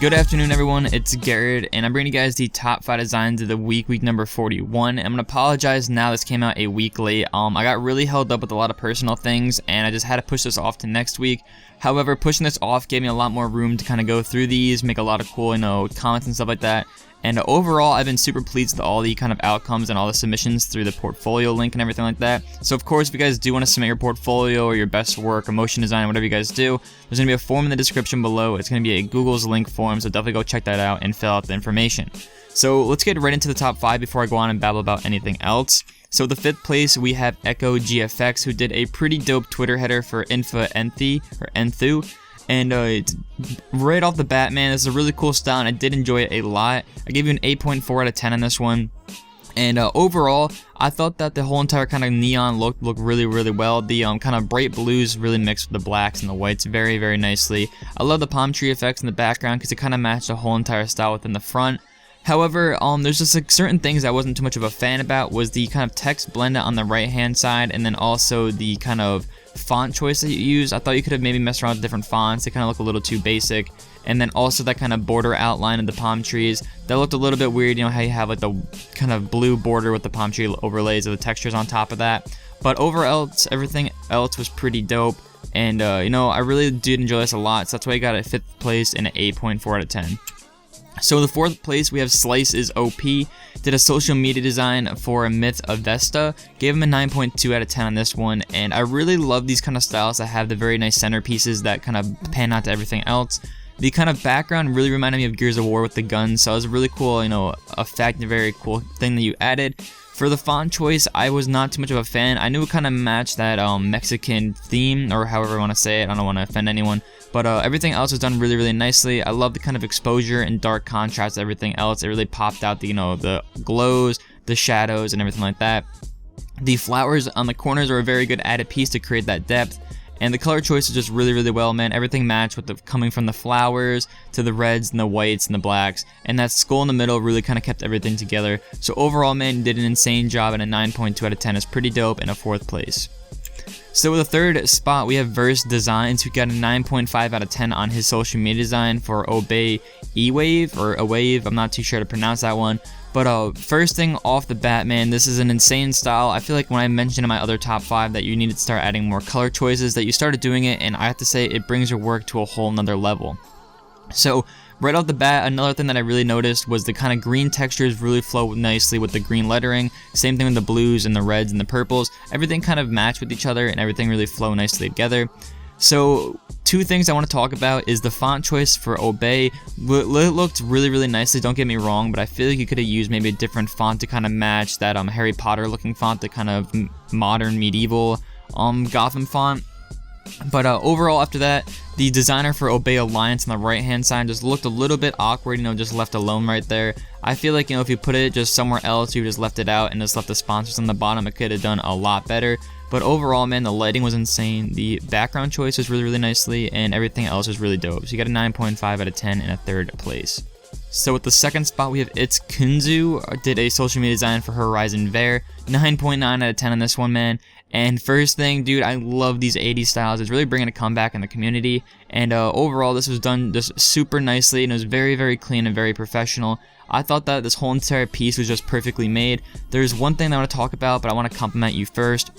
Good afternoon, everyone. It's Garrett, and I'm bringing you guys the top 5 designs of the week number 41. I'm gonna apologize now this came out a week late. I got really held up with a lot of personal things, and I just had to push this off to next week. However, pushing this off gave me a lot more room to kind of go through these, make a lot of cool, comments and stuff like that. And overall, I've been super pleased with all the kind of outcomes and all the submissions through the portfolio link and everything like that. So of course, if you guys do want to submit your portfolio or your best work or motion design, whatever you guys do, there's going to be a form in the description below. It's going to be a Google's link form, so definitely go check that out and fill out the information. So let's get right into the top 5 before I go on and babble about anything else. So the 5th place, we have EchoGFX, who did a pretty dope Twitter header for Enthu. And it's right off the bat, man, this is a really cool style, and I did enjoy it a lot. I gave you an 8.4 out of 10 on this one. And overall, I thought that the whole entire kind of neon looked really well. The kind of bright blues really mixed with the blacks and the whites very nicely. I love the palm tree effects in the background because it kind of matched the whole entire style within the front. However, there's just like certain things I wasn't too much of a fan about. Was the kind of text blend on the right hand side, and then also the kind of font choice that you use. I thought you could have maybe messed around with different fonts. They kind of look a little too basic. And then also that kind of border outline of the palm trees, that looked a little bit weird. You know how you have like the kind of blue border with the palm tree overlays of the textures on top of that. But overall, everything else was pretty dope. And I really did enjoy this a lot. So that's why I got it 5th place and an 8.4 out of 10. So the 4th place, we have Slice is OP, did a social media design for a Myth of Vesta, gave him a 9.2 out of 10 on this one, and I really love these kind of styles that have the very nice centerpieces that kind of pan out to everything else. The kind of background really reminded me of Gears of War with the guns, so it was a really cool, effect and a very cool thing that you added. For the font choice, I was not too much of a fan. I knew it kind of matched that Mexican theme, or however I want to say it. I don't want to offend anyone. But everything else was done really nicely. I love the kind of exposure and dark contrast of everything else. It really popped out the glows, the shadows, and everything like that. The flowers on the corners are a very good added piece to create that depth. And the color choice is just really well, man. Everything matched with the coming from the flowers to the reds and the whites and the blacks. And that skull in the middle really kind of kept everything together. So overall, man, you did an insane job, and a 9.2 out of 10 is pretty dope, and a 4th place. So with the 3rd spot, we have BehrDesign, who got a 9.5 out of 10 on his social media design for Obey E-Wave, or a Wave. I'm not too sure to pronounce that one. But first thing off the bat, man, this is an insane style. I feel like when I mentioned in my other top 5 that you needed to start adding more color choices, that you started doing it, and I have to say it brings your work to a whole nother level. So right off the bat, another thing that I really noticed was the kind of green textures really flow nicely with the green lettering. Same thing with the blues and the reds and the purples. Everything kind of matched with each other, and everything really flow nicely together. So 2 things I want to talk about is the font choice for Obey. It looked really nicely, don't get me wrong, but I feel like you could have used maybe a different font to kind of match that Harry Potter looking font, the kind of modern medieval Gotham font. But overall, after that, the designer for Obey Alliance on the right hand side just looked a little bit awkward, just left alone right there. I feel like, if you put it just somewhere else, you just left it out and just left the sponsors on the bottom, it could have done a lot better. But overall, man, the lighting was insane. The background choice was really nicely, and everything else was really dope. So you got a 9.5 out of 10 in a 3rd place. So with the 2nd spot, we have It's Kunzu, did a social media design for Horizon Bear, 9.9 out of 10 on this one, man. And first thing, dude, I love these 80s styles. It's really bringing a comeback in the community. And overall, this was done just super nicely, and it was very clean and very professional. I thought that this whole entire piece was just perfectly made. There's one thing that I want to talk about, but I want to compliment you first.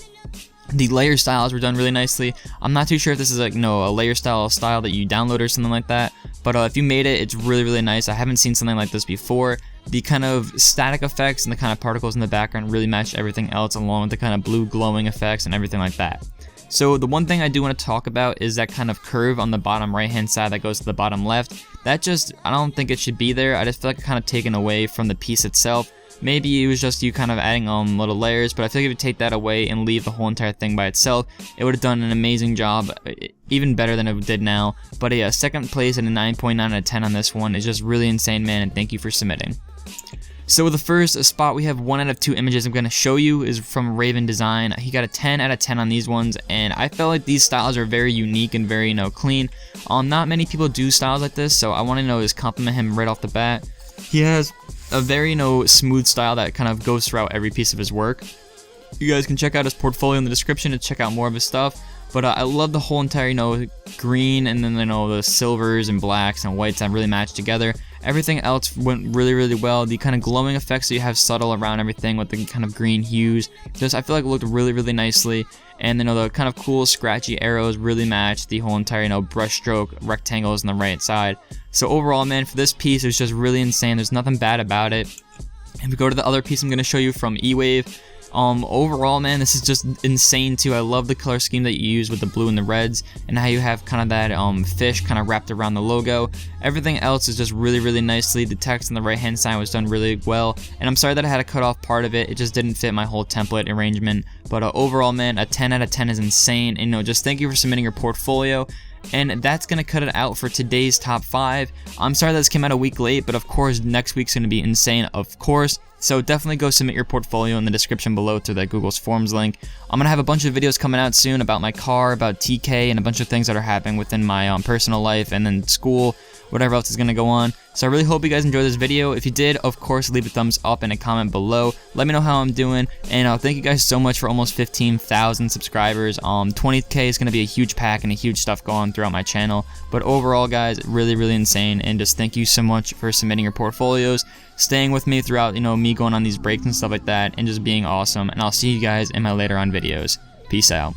The layer styles were done really nicely. I'm not too sure if this is a layer style that you download or something like that, but if you made it, it's really nice. I haven't seen something like this before. The kind of static effects and the kind of particles in the background really matched everything else, along with the kind of blue glowing effects and everything like that. So the one thing I do want to talk about is that kind of curve on the bottom right hand side that goes to the bottom left. That just, I don't think it should be there. I just feel like it kind of taken away from the piece itself. Maybe it was just you kind of adding little layers, but I feel like if you take that away and leave the whole entire thing by itself, it would have done an amazing job, even better than it did now. But a 2nd place and a 9.9 out of 10 on this one is just really insane, man, and thank you for submitting. So the first spot, we have 1 out of 2 images I'm going to show you is from BehrDesign. He got a 10 out of 10 on these ones, and I felt like these styles are very unique and very clean. Not many people do styles like this, so I want to just compliment him right off the bat. He has a very smooth style that kind of goes throughout every piece of his work. You guys can check out his portfolio in the description to check out more of his stuff. But I love the whole entire, you know, green and then, you know, the silvers and blacks and whites that really match together. Everything else went really well. The kind of glowing effects that you have subtle around everything with the kind of green hues, just I feel like it looked really nicely. And you know, the kind of cool scratchy arrows really matched the whole entire, you know, brushstroke rectangles on the right side. So overall, man, for this piece, it was just really insane. There's nothing bad about it. If we go to the other piece I'm going to show you from E-Wave, overall, man, this is just insane too. I love the color scheme that you use with the blue and the reds, and how you have kind of that fish kind of wrapped around the logo. Everything else is just really nicely. The text on the right hand side was done really well, and I'm sorry that I had to cut off part of it. It just didn't fit my whole template arrangement. But overall, man, a 10 out of 10 is insane. And you know, just thank you for submitting your portfolio. And that's going to cut it out for today's top 5. I'm sorry that this came out a week late, but of course next week's going to be insane, of course. So definitely go submit your portfolio in the description below through that Google's Forms link. I'm going to have a bunch of videos coming out soon about my car, about TK, and a bunch of things that are happening within my personal life and then school, whatever else is going to go on. So I really hope you guys enjoyed this video. If you did, of course, leave a thumbs up and a comment below. Let me know how I'm doing. And thank you guys so much for almost 15,000 subscribers. 20K is going to be a huge pack and a huge stuff going on throughout my channel. But overall, guys, really insane. And just thank you so much for submitting your portfolios, staying with me throughout, you know, me going on these breaks and stuff like that, and just being awesome. And I'll see you guys in my later on videos. Peace out.